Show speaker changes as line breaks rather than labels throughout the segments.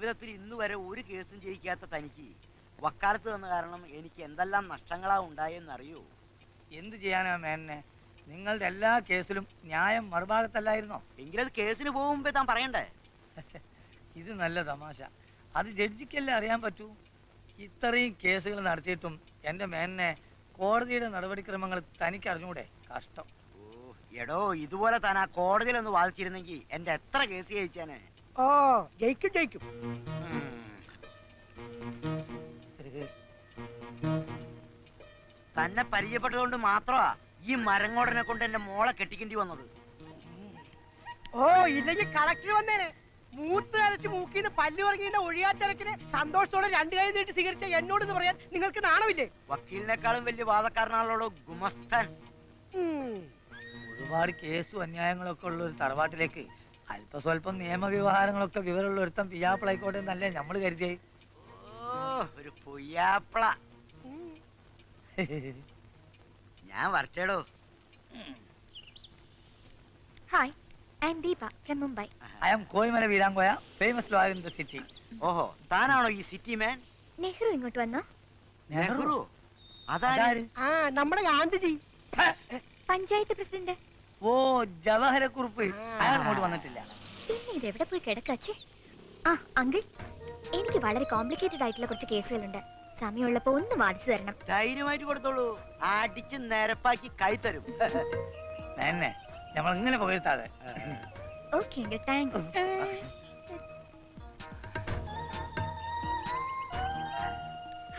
ജീവിതത്തിൽ ഇന്ന് വരെ ഒരു കേസും ജയിക്കാത്ത തനിക്ക് വക്കാലത്ത് തന്ന കാരണം എനിക്ക് എന്തെല്ലാം നഷ്ടങ്ങളാ ഉണ്ടായെന്നറിയോ?
എന്ത് ചെയ്യാനാ മേനെ, നിങ്ങളുടെ എല്ലാ കേസിലും ന്യായം മറുഭാഗത്തല്ലായിരുന്നോ?
എങ്കിലത് കേസിന് പോകുമ്പോ താൻ പറയണ്ടേ?
ഇത് നല്ല തമാശ. അത് ജഡ്ജിക്കല്ലേ അറിയാൻ പറ്റൂ. ഇത്രയും കേസുകൾ നടത്തിയിട്ടും എന്റെ മേനെ കോടതിയുടെ നടപടിക്രമങ്ങൾ തനിക്ക് അറിഞ്ഞൂടെ? കഷ്ടം.
എടോ, ഇതുപോലെ താൻ ആ കോടതിയിലൊന്ന് വാദിച്ചിരുന്നെങ്കിൽ എന്റെ എത്ര കേസ് ജയിച്ചാനെ.
ഓ, ജയിക്കും ജയിക്കും.
തന്നെ പരിചയപ്പെട്ടതുകൊണ്ട് മാത്രമാ ഈ മരങ്ങോടനെ കൊണ്ട് എന്റെ മോളെ കെട്ടിക്കേണ്ടി വന്നത്.
ഓ, ഇല്ലെങ്കിൽ കളക്ടർ വന്നേനെ. മൂത്ത് അരച്ച് മൂക്കിന്ന് പല്ല് പറഞ്ഞ ഒഴിയാത്തിരക്കിന് സന്തോഷത്തോടെ രണ്ടു കൈ നീട്ടി സ്വീകരിച്ച എന്നോട് പറയാൻ നിങ്ങൾക്ക് നാണമില്ലേ?
വക്കീലിനേക്കാളും വലിയ വാദക്കാരനാണല്ലോ ഗുമസ്തൻ.
ഒരുപാട് കേസും അന്യായങ്ങളൊക്കെ ഉള്ള ഒരു തറവാട്ടിലേക്ക് അല്പസ്വല്പം നിയമവ്യവഹാരങ്ങളൊക്കെ വിവരമുള്ള ഒരുത്തം പിയാപ്പിളായിക്കോട്ടെ എന്നല്ലേ നമ്മൾ കരുതിയേ.
ഒരു പുയ്യാപ്പിള. ഞാൻ വരട്ടേടോ.
Hi, I am Deepa from Mumbai.
I am Koyimala Veerankoya, famous lawyer in the city.
ഓഹോ, താനാണോ ഈ സിറ്റി മാൻ?
നെഹ്റു ഇങ്ങോട്ട് വന്നോ?
നെഹ്റു? അതാര്?
ആ, നമ്മുടെ ഗാന്ധിജി,
പഞ്ചായത്ത് പ്രസിഡന്റ്.
ഓ, ജവഹരക്കുറുപ്പ്. അയാൾ അങ്ങോട്ട് വന്നിട്ടില്ല.
പിന്നെ ഇത് എവിടെ പോയി കിടക്കാച്ചേ? ആ അങ്കിൾ, എനിക്ക് വളരെ കോംപ്ലിക്കേറ്റഡ് ആയിട്ടുള്ള കുറച്ച് കേസുകളുണ്ട്. സമയമുള്ളപ്പോ ഒന്ന് വാദിച്ചു തരണം.
ധൈര്യമായിട്ട് കൊടുത്തോളൂ, അടിച്ച് നിരപ്പാക്കി കൈ തരും.
എന്നെ നമ്മൾ ഇങ്ങനെ പുകഴ്ത്താതെ.
Okay uncle, thanks.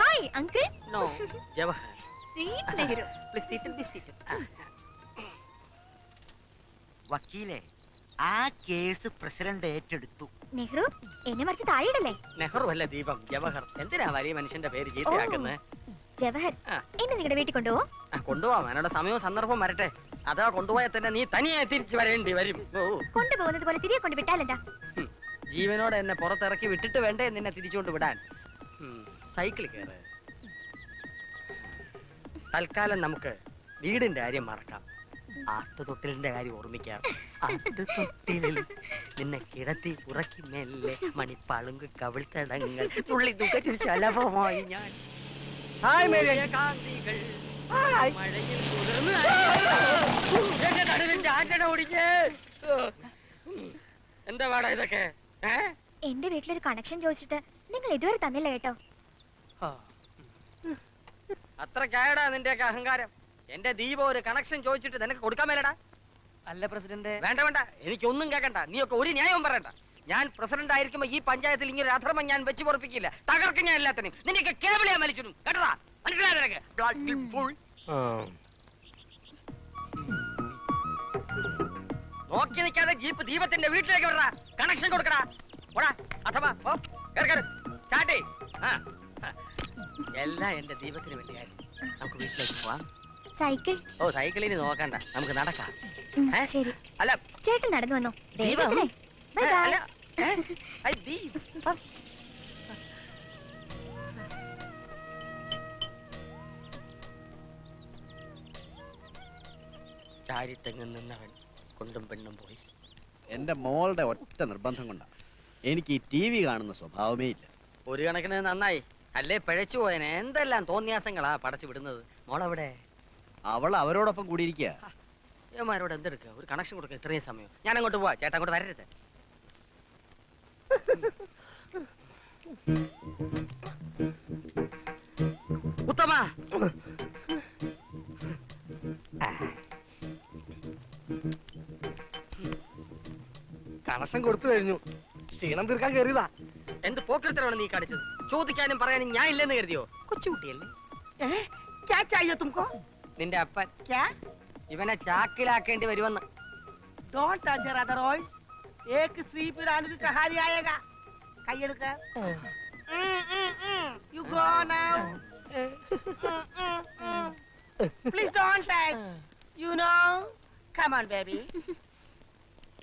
Hi uncle.
No, Jawahar.
Sweet Nehru.
Please sit and be seated.
വക്കീലെ, ആ കേസ് പ്രസിഡന്റ് ഏറ്റെടുത്തു.
നെഹ്റു, എന്നെ മറിച്ച് താഴെയിടല്ലേ?
നെഹ്റു അല്ല ദീപം, ജവഹർ. എന്തിനാ വലിയ മനുഷ്യന്റെ പേര് ചീത്തയാക്കുന്നത്?
ജവഹർ, എന്നെ നിങ്ങളുടെ വീട്ടിൽ കൊണ്ടുപോവോ?
കൊണ്ടുപോവാം, അതിനുള്ള സമയവും സന്ദർഭവും വരട്ടെ. അതാ കൊണ്ടുപോയാൽ തന്നെ നീ തനിയെ തിരിച്ചു വരേണ്ടി വരും.
കൊണ്ടുപോകുന്നത് പോലെ തിരികെ കൊണ്ട് വിട്ടാലെന്താ?
ജീവനോടെ എന്നെ പുറത്തിറക്കി വിട്ടിട്ട് വേണ്ടേ നിന്നെ തിരിച്ചുകൊണ്ട് വിടാൻ? സൈക്കിൾ കയറ്. തൽക്കാലം നമുക്ക് വീടിന്റെ കാര്യം മറക്കാം. ആട്ടുതൊട്ടിലിന്റെ കാര്യം ഓർമ്മിക്കാം. ആട്ടുതൊട്ടിലിൽ നിന്നെ കിടത്തി ഉറക്കി മെല്ലെ മണിപ്പളുങ്ക് കവിൾത്തടങ്ങൾ തുള്ളി തുകച്ചു ശലഭമായി ഞാൻ. കാന്തികൾ മഴയിൽ കുതിർന്ന് എന്റെ നടുവിന്റെ ആറ്റണ ഓടിക്കേ. എന്താ പാടാ ഇതൊക്കെ?
എന്റെ വീട്ടിലൊരു കണക്ഷൻ ചോദിച്ചിട്ട് നിങ്ങൾ ഇതുവരെ തന്നില്ല കേട്ടോ.
അത്ര കേടാ നിന്റെയൊക്കെ അഹങ്കാരം. എന്റെ ദീപ ഒരു കണക്ഷൻ ചോദിച്ചിട്ട് നിനക്ക് കൊടുക്കാൻ മേലടാ.
അല്ല പ്രസിഡന്റ്.
വേണ്ട വേണ്ട, എനിക്കൊന്നും കേൾക്കണ്ട. നീയൊക്കെ ഒരു ന്യായവും പറയണ്ട. ഞാൻ പ്രസിഡന്റ് ആയിരിക്കുമ്പോ ഈ പഞ്ചായത്തിൽ ഇങ്ങനെ ഒരു അധർമ്മം ഞാൻ വെച്ച് പൊറപ്പിക്കില്ല. തകർക്കും ഞാൻ എല്ലാത്തിനും. നിനക്ക് കേബിളെ വലിച്ചിടും കേട്ടതാ? മനസ്സിലായ നിനക്ക്? നോക്കി നിൽക്കാതെ ജീപ്പ് ദീപത്തിന്റെ വീട്ടിലേക്ക് വിടറാ. കണക്ഷൻ കൊടുക്കടാ. ഓടാ അഥവാ സ്റ്റാർട്ട് ചെയ്. എല്ലാം എന്റെ ദീപത്തിന് വേണ്ടിയായിരുന്നു. നമുക്ക് വീട്ടിലേക്ക് പോവാം.
സൈക്കിൾ?
ഓ, സൈക്കിളിന് നോക്കണ്ട, നമുക്ക് നടക്കാം.
ശരി.
അല്ല,
ചേട്ടൻ നടന്നു വന്നോ?
ചാരിത്തെങ്ങും നിന്നവൻ കൊണ്ടും പെണ്ണും പോയി.
എന്റെ മോളുടെ ഒറ്റ നിർബന്ധം കൊണ്ടാ. എനിക്ക് ഈ TV കാണുന്ന സ്വഭാവമേ ഇല്ല.
ഒരു കണക്കിന് നന്നായി. അല്ലേ പിഴച്ചു പോയനെ. എന്തെല്ലാം തോന്നിയാസങ്ങളാ പടച്ചു വിടുന്നത്. മോളെവിടെ?
അവൾ അവരോടൊപ്പം കൂടിയിരിക്കുക.
ഏമാരോട് എന്തെടുക്കുക? ഒരു കണക്ഷൻ കൊടുക്കുക. ഇത്രയും സമയം ഞാൻ അങ്ങോട്ട് പോവാ. ചേട്ടാ അങ്ങോട്ട് വരരുത്. ഉത്തമ,
കണക്ഷൻ കൊടുത്തു കഴിഞ്ഞു. ക്ഷീണം തീർക്കാൻ കയറിയതാ.
എന്ത് പോക്കൃത്തരമാണ് നീ കാണിച്ചത്? ചോദിക്കാനും പറയാനും ഞാൻ ഇല്ലെന്ന് കരുതിയോ? കൊച്ചുകുട്ടിയല്ലേ? നിന്റെ അപ്പൻ ഇവനെ ചാക്കിലാക്കേണ്ടി വരുമെന്ന്.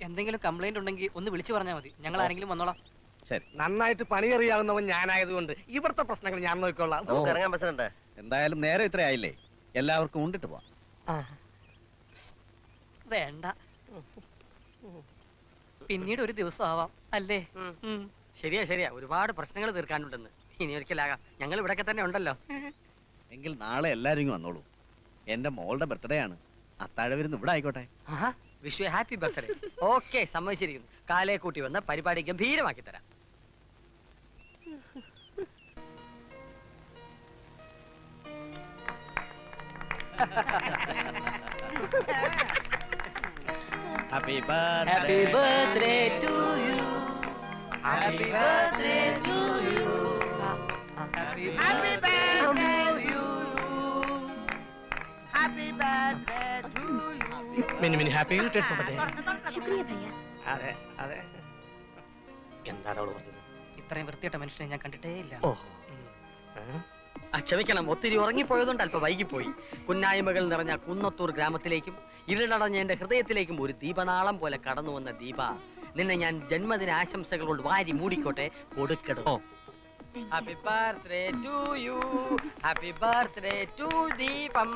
എന്തെങ്കിലും കംപ്ലൈന്റ് ഉണ്ടെങ്കിൽ ഒന്ന് വിളിച്ചു പറഞ്ഞാൽ മതി. ഞങ്ങൾ ആരെങ്കിലും വന്നോളാം.
ശരി.
നന്നായിട്ട് പണി അറിയാവുന്നവൻ ഞാനായതുകൊണ്ട് ഇവിടുത്തെ പ്രശ്നങ്ങൾ ഞാൻ നോക്കിക്കൊള്ളാം.
എന്തായാലും നേരെ ഇത്ര ആയില്ലേ, എല്ലാവർക്കും ഉണ്ടിട്ട് പോവാം.
വേണ്ട, പിന്നീട് ഒരു ദിവസം ആവാം അല്ലേ?
ശരിയാ ശരിയാ, ഒരുപാട് പ്രശ്നങ്ങൾ തീർക്കാനുണ്ടെന്ന്. ഇനി ഒരിക്കലാകാം, ഞങ്ങൾ ഇവിടെയൊക്കെ തന്നെ ഉണ്ടല്ലോ.
എങ്കിൽ നാളെ എല്ലാരും ഇങ്ങ് വന്നോളൂ. എന്റെ മോളുടെ ബർത്ത്ഡേ ആണ്. അത്താഴ വിരുന്ന് ഇവിടെ ആയിക്കോട്ടെ.
Wish you happy birthday. Okay, സമ്മതിച്ചിരിക്കുന്നു. കാലയെ കൂട്ടി വന്ന് പരിപാടി ഗംഭീരമാക്കി തരാം.
Happy
Happy birthday to you. Happy birthday to you. Happy birthday to you.
Happy birthday to you.
Many many happy returns of the day.
ശുക്രിയ ഭയ്യ.
അതെ അതെ. എന്താണ് അവള് പറഞ്ഞത്?
ഇത്രയും വൃത്തിയിട്ട മനുഷ്യനെ ഞാൻ കണ്ടിട്ടേ ഇല്ല.
ഓഹോ.
ക്ഷമിക്കണം, ഒത്തിരി ഉറങ്ങിപ്പോയതുകൊണ്ട് അല്പം വൈകിപ്പോയി. കുന്നായ്മകൾ നിറഞ്ഞ കുന്നത്തൂർ ഗ്രാമത്തിലേക്കും ഇരുളടഞ്ഞ എന്റെ ഹൃദയത്തിലേക്കും ഒരു ദീപനാളം പോലെ കടന്നു വന്ന ദീപ, നിന്നെ ഞാൻ ജന്മദിന ആശംസകൾ കൊണ്ട് വാരി മൂടിക്കോട്ടെ, കൊടുക്കടോ. Happy birthday to you. Happy birthday to ദീപം.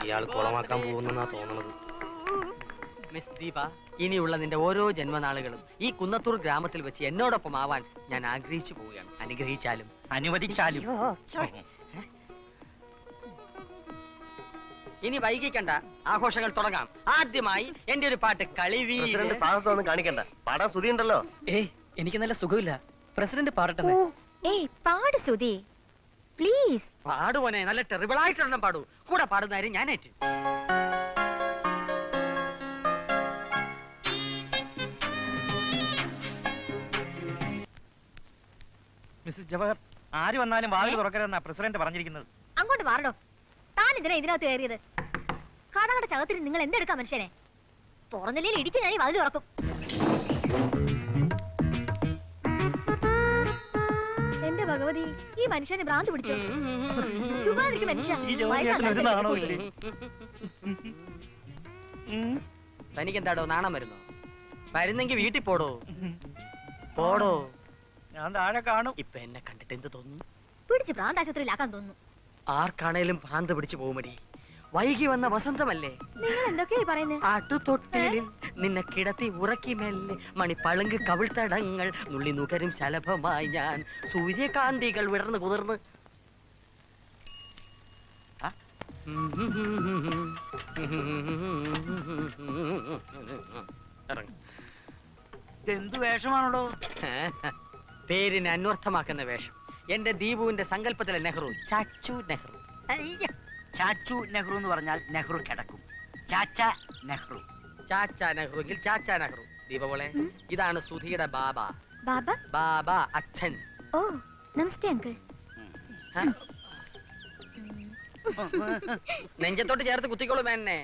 ഇയാൾ കുളമാക്കാൻ പോകുന്നെന്നാ തോന്നുന്നത്.
മിസ് ദീപ, ഇനിയുള്ള നിന്റെ ഓരോ ജന്മനാളുകളും ഈ കുന്നത്തൂർ ഗ്രാമത്തിൽ വെച്ച് എന്നോടൊപ്പം ആവാൻ ഞാൻ ആഗ്രഹിച്ചു പോവുകയാണ്. അനുഗ്രഹിച്ചാലും
അനുവദിച്ചാലും.
ഇനി വൈകിക്കണ്ട, ആഘോഷങ്ങൾ തുടങ്ങാം. ആദ്യമായി എന്റെ ഒരു പാട്ട് കളിവീ.
സാഹസമൊന്നും കാണിക്കണ്ട, പാടാൻ സ്തുതിയുണ്ടല്ലോ.
ഏയ്, എനിക്ക് നല്ല സുഖമില്ല. പ്രസിഡന്റ് പാടട്ടെ.
ഏയ് പാട് സുധി പ്ലീസ്.
പാടുവനെ, നല്ല ടെറിബിളായിട്ടൊന്നും പാടൂ. കൂടെ പാടുന്നാരും ഞാൻ ഏറ്റു.
മിസ്സസ് ജവഹർ, ആര് വന്നാലും വാതിൽ തുറക്കരുതെന്നാ പ്രസിഡന്റ് പറഞ്ഞിരിക്കുന്നത്.
അങ്ങോട്ട് മാറണോ? താൻ ഇതിനാ ഇതിനകത്ത് കയറിയത്? കടകട ചകത്തിന് നിങ്ങൾ എന്തെടുക്കാം മനുഷ്യനെ? തുറന്നില്ലെങ്കിൽ ഇടിച്ച് ഞാൻ ഈ വാതിൽ തുറക്കും. എന്റെ ഭഗവതി, ഈ മനുഷ്യനെ ഭ്രാന്ത് പിടിച്ചു. ചുമ്മാതിരിക്കും മനുഷ്യ.
തനിക്കെന്താടോ നാണം വരുന്നോ? വരുന്നെങ്കി വീട്ടിൽ പോടോ. പോടോ.
ഞാൻ താഴെ കാണും.
ഇപ്പൊ എന്നെ കണ്ടിട്ട് എന്ത് തോന്നുന്നു?
പിടിച്ച് ഭ്രാന്താശുപത്രിയിലാക്കാൻ തോന്നുന്നു.
ആർക്കാണേലും ഭ്രാന്ത് പിടിച്ചു പോകുമടി. വൈകി വന്ന വസന്തമല്ലേ?
നിങ്ങൾ എന്തൊക്കെയായി പറയുന്നത്?
ആട്ടുതൊട്ടിലിൽ നിന്നെ കിടത്തി ഉറക്കി മെല്ലെ മണിപ്പളുങ്ക് കവിൾത്തടങ്ങൾ നുള്ളി നുകരും ശലഭമായി ഞാൻ സൂര്യകാന്തികൾ വിടർന്ന് കുതിർന്ന്.
എന്ത് വേഷമാണല്ലോ?
പേരിനെ അന്വർത്ഥമാക്കുന്ന വേഷം. എന്റെ ദീപുവിന്റെ സങ്കല്പത്തിലെ നെഹ്റു, ചാച്ചു നെഹ്റു.
ചാച്ചു നെഹ്റു എന്ന് പറഞ്ഞാൽ നെഹ്റു കിടക്കും. ചാച്ച നെഹ്റു.
ചാച്ചാ നെഹ്റുവിൽ ചാച്ചാ നെഹ്റു. ദീപവളെ, ഇതാണ് സുധിയുടെ ബാബ.
ബാബ?
ബാബ അച്ഛൻ.
ഓ, നമസ്തേ അങ്കിൾ.
നെഞ്ചത്തോട്ട് ചേർത്ത് കുത്തിക്കോളും എന്നെ.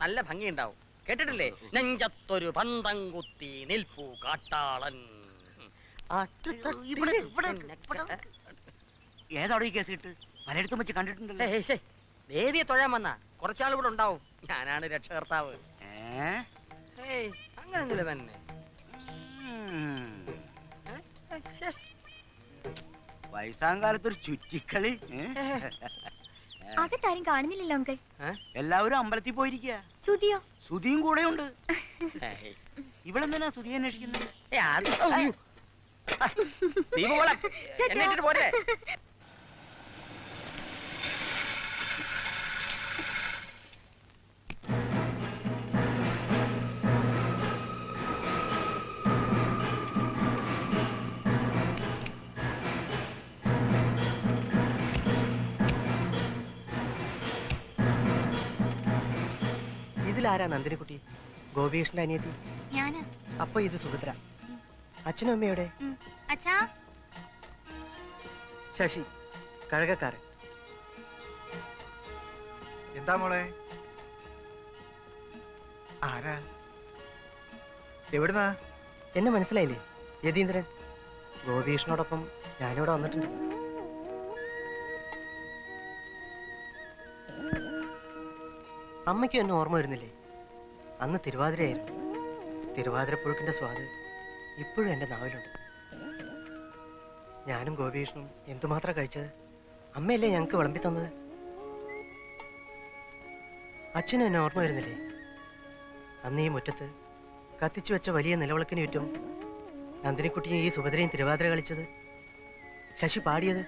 നല്ല ഭംഗിയുണ്ടാവും. കേട്ടിട്ടില്ലേ? നെഞ്ചത്തൊരു പന്തം കുത്തി നിൽപ്പു കാട്ടാളൻ.
ഏതാടോ ഈ കേസ് കിട്ട്? പലയിടത്തും വെച്ച് കണ്ടിട്ടുണ്ടല്ലോ.
ദേവിയെ തൊഴാൻ വന്ന കുറച്ചാൾ ഇവിടെ ഉണ്ടാവും. ഞാനാണ് രക്ഷകർത്താവ്. അങ്ങനെയൊന്നുമില്ല തന്നെ.
വയസ്സാം കാലത്തൊരു ചുറ്റിക്കളി.
അകത്താരും കാണുന്നില്ലല്ലോ അങ്കിൾ.
എല്ലാവരും അമ്പലത്തിൽ പോയിരിക്കുക.
സുധിയോ?
സുധിയും കൂടെ ഉണ്ട്. ഇവളെന്തിനാ സുധിയെ അന്വേഷിക്കുന്നത്?
പോരെ.
ഇതിലാരാ നന്ദിനിക്കുട്ടി? ഗോപികൃഷ്ണന്റെ അനിയത്തി.
ഞാനാ.
അപ്പൊ ഇത് സുഭദ്ര. അച്ഛനും അമ്മയോടെ?
അച്ഛാ.
ശശി, കഴകക്കാരൻ.
എന്താ മോളെ? ആരാ? എവിടുന്നാ?
എന്നെ മനസ്സിലായില്ലേ? യതീന്ദ്രൻ. ഗോപികൃഷ്ണനോടൊപ്പം ഞാനിവിടെ വന്നിട്ടുണ്ട്. അമ്മയ്ക്കും എന്നെ ഓർമ്മ വരുന്നില്ലേ? അന്ന് തിരുവാതിരയായിരുന്നു. തിരുവാതിരപ്പുഴുക്കിന്റെ സ്വാദ് ഇപ്പോഴും എൻ്റെ നാവിലുണ്ട്. ഞാനും ഗോപികൃഷ്ണനും എന്തുമാത്രം കഴിച്ചത്. അമ്മയല്ലേ ഞങ്ങൾക്ക് വിളമ്പി തന്നത്. അച്ഛനും എന്നെ ഓർമ്മ വരുന്നില്ലേ? അന്ന് ഈ മുറ്റത്ത് കത്തിച്ചു വെച്ച വലിയ നിലവിളക്കിന് ചുറ്റും നന്ദിനിക്കുട്ടിയും ഈ സുഭദ്രയും തിരുവാതിര കളിച്ചത്, ശശി പാടിയത്,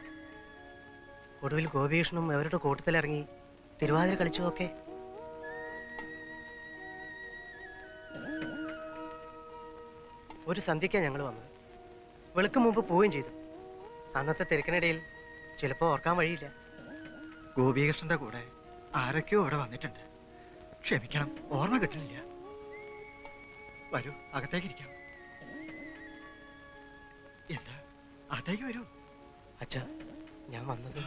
ഒടുവിൽ ഗോപികൃഷ്ണനും അവരുടെ കൂട്ടത്തിലിറങ്ങി തിരുവാതിര കളിച്ചതൊക്കെ ഒരു സന്ധ്യയ്ക്കാണ് ഞങ്ങൾ വന്നത്. വെളുക്കും മുമ്പ് പോവുകയും ചെയ്തു. അന്നത്തെ തിരക്കിനിടയിൽ ചിലപ്പോൾ ഓർക്കാൻ വഴിയില്ല.
ഗോപികൃഷ്ണന്റെ കൂടെ ആരൊക്കെയോ അവിടെ വന്നിട്ടുണ്ട്. ക്ഷമിക്കണം, ഓർമ്മ കിട്ടുന്നില്ല. വരൂ, അകത്തേക്ക് ഇരിക്കാം. എന്താ, അകത്തേക്ക് വരൂ.
അച്ഛാ, ഞാൻ വന്നത്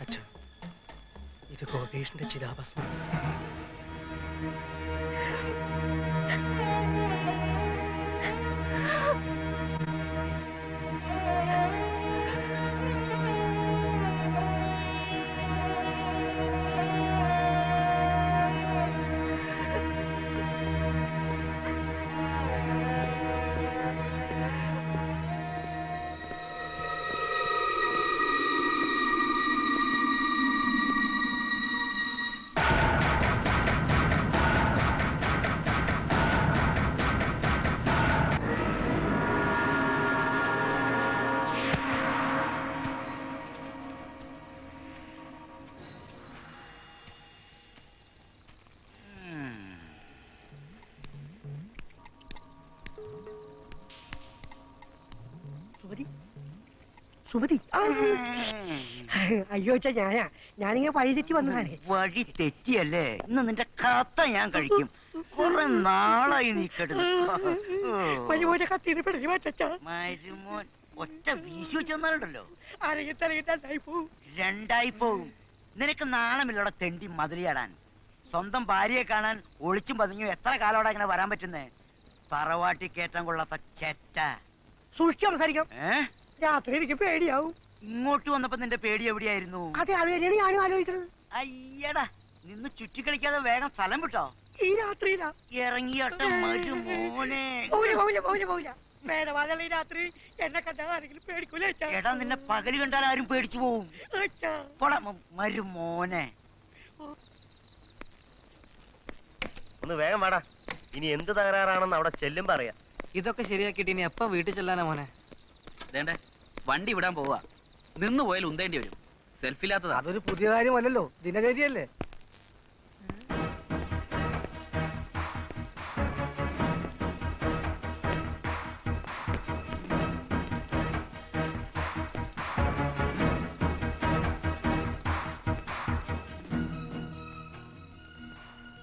അച്ഛാ, ഇത് ഗോപീഷിന്റെ ചിതാഭസ്മം. സുമതി, അയ്യോ അച്ഛാ, ഞാനിങ്ങനെ വഴി തെറ്റി വന്നതാണ്.
വഴി തെറ്റിയല്ലേ? ഇന്ന് നിന്റെ കത്ത ഞാൻ കഴിക്കും. കുറെ നാളായി നീ
മരുമോനെ കത്തിന്ന് പിടിച്ചു മാറ്റാ.
മരുമോൻ ഒറ്റ വീശി വെച്ചെന്നാലുണ്ടല്ലോ
പോവും.
രണ്ടായി പോവും. നിനക്ക് നാണമില്ലോടെ തെണ്ടി മതിലിയാടാൻ. സ്വന്തം ഭാര്യയെ കാണാൻ ഒളിച്ചും പതിഞ്ഞും എത്ര കാലോടെ ഇങ്ങനെ വരാൻ പറ്റുന്നേ? തറവാട്ടി കയറ്റാൻ കൊള്ളാത്ത ചെറ്റ.
സൂക്ഷിച്ച് സംസാരിക്കാം. രാത്രി എനിക്ക് പേടിയാവും.
ഇങ്ങോട്ട് വന്നപ്പോ നിന്റെ പേടി എവിടെയായിരുന്നു?
അതെ, അത് തന്നെയാണ് ഞാനും ആലോചിക്കുന്നത്.
അയ്യടാ, നിന്ന് ചുറ്റിക്കളിക്കാതെ വേഗം സ്ഥലം വിട്ടോ.
ഈ രാത്രിയിലാ
ഇറങ്ങിയട്ട മരുമോനെ.
രാത്രി എന്നെ കണ്ടാൽ ആരെങ്കിലും പേടിക്കൂല.
എടാ, നിന്നെ പകല് കണ്ടാൽ ആരും പേടിച്ചു പോവും. മരുമോനെ,
ഒന്ന് വേഗം വാടാ. ഇനി എന്ത് തകരാറാണെന്ന് അവിടെ ചെല്ലും പറയാ.
ഇതൊക്കെ ശരിയാക്കിയിട്ട് ഇനി എപ്പ വീട്ടിൽ ചെല്ലാനാ മോനെ?
വേണ്ടേ, വണ്ടി വിടാൻ പോവാ. നിന്ന് പോയാൽ ഉന്തേണ്ടി വരും. സെൽഫില്ലാത്തതാ.
അതൊരു പുതിയ കാര്യമല്ലല്ലോ, ദിനചര്യല്ലേ.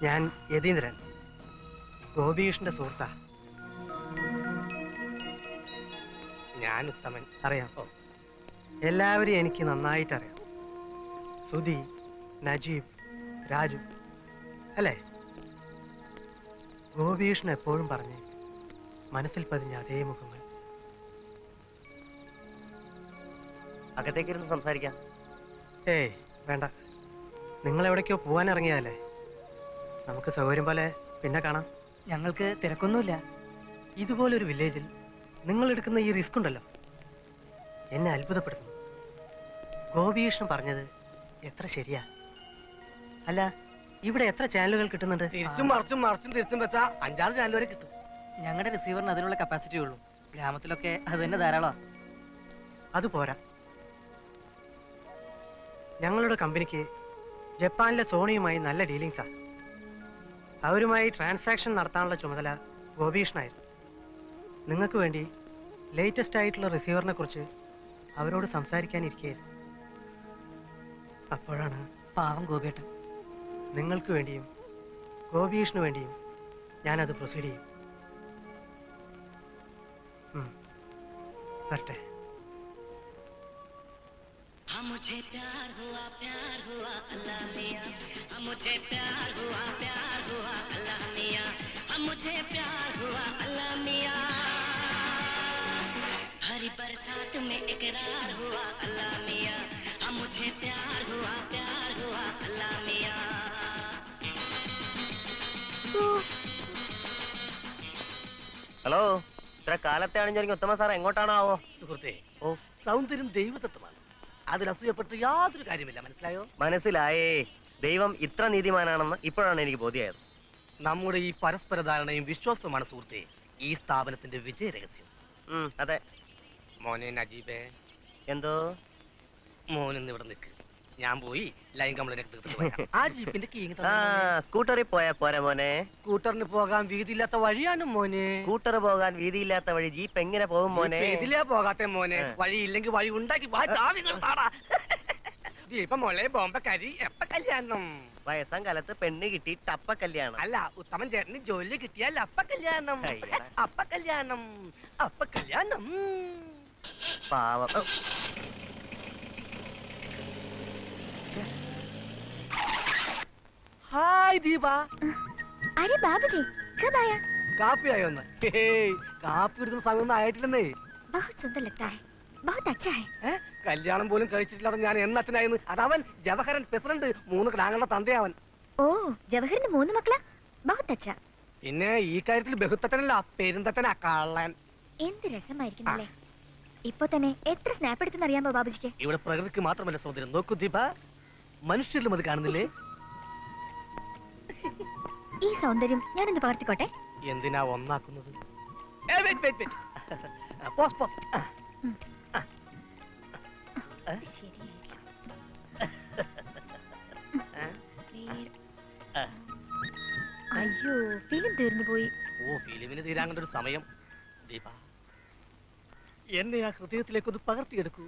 ഞാൻ യതീന്ദ്രൻ, ഗോപികൃഷ്ണന്റെ സുഹൃത്താ. ഞാൻ ഉത്തമൻ. അറിയാമോ? എല്ലാവരെയും എനിക്ക് നന്നായിട്ടറിയാം. സുധി, നജീബ്, രാജു അല്ലേ? ഗോപികൃഷ്ണൻ എപ്പോഴും പറഞ്ഞ് മനസ്സിൽ പതിഞ്ഞ അതേ മുഖങ്ങൾ.
അകത്തേക്കിരുന്ന് സംസാരിക്കാം.
ഏയ് വേണ്ട, നിങ്ങൾ എവിടേക്കോ പോവാൻ ഇറങ്ങിയതല്ലേ. നമുക്ക് സൗകര്യം പോലെ പിന്നെ കാണാം. ഞങ്ങൾക്ക് തിരക്കൊന്നുമില്ല. ഇതുപോലൊരു വില്ലേജിൽ നിങ്ങൾ എടുക്കുന്ന ഈ റിസ്ക് ഉണ്ടല്ലോ, എന്നെ അത്ഭുതപ്പെടുത്തുന്നു. ഗോപികൃഷ്ണൻ പറഞ്ഞത് എത്ര ശരിയാ. അല്ല, ഇവിടെ എത്ര ചാനലുകൾ കിട്ടുന്നുണ്ട്?
തിരിച്ചും മറിച്ചും തിരിച്ചും വെച്ചാ 5-6 ചാനൽ വരെ കിട്ടും.
ഞങ്ങളുടെ റിസീവറിന് അതിനുള്ള കപ്പാസിറ്റി ഉള്ളൂ. ഗ്രാമത്തിലൊക്കെ അത് തന്നെ ധാരാളം.
അത് പോരാ. ഞങ്ങളുടെ കമ്പനിക്ക് ജപ്പാനിലെ സോണിയുമായി നല്ല ഡീലിങ്സാ. അവരുമായി ട്രാൻസാക്ഷൻ നടത്താനുള്ള ചുമതല ഗോപികൃഷ്ണനായിരുന്നു. നിങ്ങൾക്ക് വേണ്ടി ലേറ്റസ്റ്റ് ആയിട്ടുള്ള റിസീവറിനെ കുറിച്ച് അവരോട് സംസാരിക്കാനിരിക്കുകയായിരുന്നു. അപ്പോഴാണ്
പാവം ഗോപിയേട്ടൻ.
നിങ്ങൾക്ക് വേണ്ടിയും ഗോപികൃഷ്ണന് വേണ്ടിയും ഞാനത് പ്രൊസീഡ് ചെയ്യും. വരട്ടെ.
मुझे प्यार हुआ अल्लाह मियां, मुझे प्यार हुआ अल्लाह मियां, मुझे प्यार हुआ अल्लाह मियां, हरी बरसात में इकरार हुआ अल्लाह मियां, मुझे प्यार हुआ अल्लाह मियां।
ഹലോ, ഇത്ര കാലത്തെ അണിഞ്ഞൊരുങ്ങി ഉത്തമ സാർ എങ്ങോട്ടാണാവോ?
സുഹൃത്തെ,
ഓ,
സൗന്ദര്യം ദൈവതത്വമാണ്. അതിൽ അസൂയപ്പെട്ട് യാതൊരു കാര്യമില്ല. മനസ്സിലായോ?
മനസ്സിലായേ. ദൈവം ഇത്ര നീതിമാനാണെന്ന് ഇപ്പോഴാണ് എനിക്ക് ബോധ്യമായത്.
നമ്മുടെ ഈ പരസ്പര ധാരണയും വിശ്വാസവുമാണ് സുഹൃത്തെ ഈ സ്ഥാപനത്തിന്റെ വിജയ രഹസ്യം.
അതെ.
മോനെ നജീബേ,
എന്തോ?
മോനിന്ന് ഇവിടെ നിൽക്ക്. ഞാൻ പോയി ലൈൻ കംപ്ലൈന്റ് തീർത്തിട്ട് വരാം. ആ ജീപ്പിന്റെ കീ
സ്കൂട്ടറിൽ പോയാ പോരാ മോനെ?
സ്കൂട്ടറിന് പോകാൻ വീതിയില്ലാത്ത വഴിയാണ് മോനെ.
സ്കൂട്ടർ പോകാൻ വീതിയില്ലാത്ത വഴി ജീപ്പ് എങ്ങനെ പോകും മോനെ?
ഇതിലേ പോകാത്ത മോനെ. വഴി ഇല്ലെങ്കിൽ വഴി ഉണ്ടാക്കി ജീപ്പ മോളെ ബോംബക്കരി എപ്പ കല്യാണം?
വയസ്സാം കാലത്ത് പെണ്ണ് കിട്ടി ടപ്പ കല്യാണം.
അല്ല, ഉത്തമൻ ചേട്ടന് ജോലി കിട്ടിയാൽ അപ്പ കല്യാണം. അപ്പ കല്യാണം, അപ്പ കല്യാണം.
പാവം.
ഹായ് ദീപ.
अरे बाबूजी कब आया?
കാപ്പി ആയോന്ന്? കാപ്പി എടുക്കുന്ന സമയമൊന്നും ആയിട്ടില്ലെന്നേ.
बहुत सुंदर लगता है, बहुत अच्छा है.
കല്യാണം പോലും കഴിച്ചിട്ടില്ലാതെ ഞാൻ എന്നച്ഛനായിരുന്നു. അതവൻ ജവഹരൻ പ്രസിഡന്റ്, 3 ക്ലാങ്ങളുടെ തന്തയവൻ.
ഓ, ജവഹറിന് 3 മക്കളാ? बहुत अच्छा.
പിന്നെ ഈ കാര്യത്തിൽ ബഹുത്തച്ഛനല്ല, പെരുന്തച്ഛനാ കള്ളൻ.
എന്ത് രസമായിരിക്കുന്നല്ലേ. ഇപ്പൊ തന്നെ എത്ര സ്നാപ്പ് എടുത്തെന്ന് അറിയാമോ ബാബുജിക്ക്?
ഇവിടെ പ്രകൃതിക്ക് മാത്രമല്ല സൗന്ദര്യം. നോക്കൂ ദീപ, മനുഷ്യരിലും അത് കാണുന്നില്ലേ?
ഈ സൗന്ദര്യം ഞാനൊന്ന് പകർത്തിക്കോട്ടെ.
എന്തിനാ ഒന്നാക്കുന്നത്? Pose pose.
അയ്യോ, ഫിലിം തീർന്നു പോയി.
ഓ, ഫിലിമിന് തീരാങ്ങേണ്ട ഒരു സമയം. ദീപ, എന്നെ ആ ഹൃദയത്തിലേക്കൊന്ന് പകർത്തിയെടുക്കൂ.